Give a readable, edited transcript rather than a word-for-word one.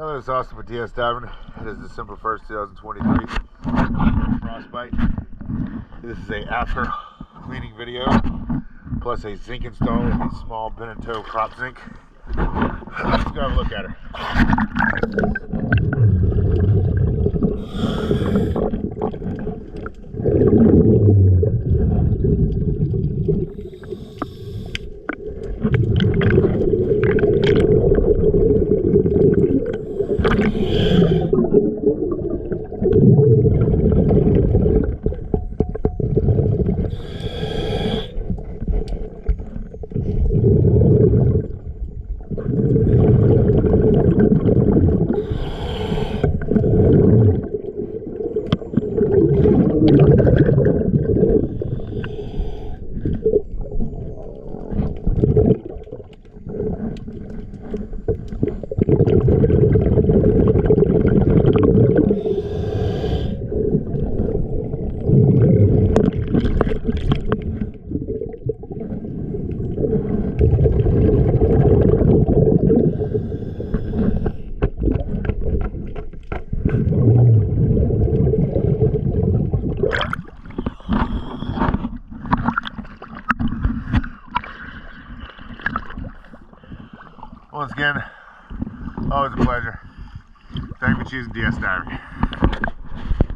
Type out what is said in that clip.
Hello, it's Austin with DS Diving. It is December 1st, 2023. Frostbite. This is a after cleaning video, plus a zinc install with a small bend and toe crop zinc. Let's go have a look at her. Once again, always a pleasure. Thank you for choosing DS Diving.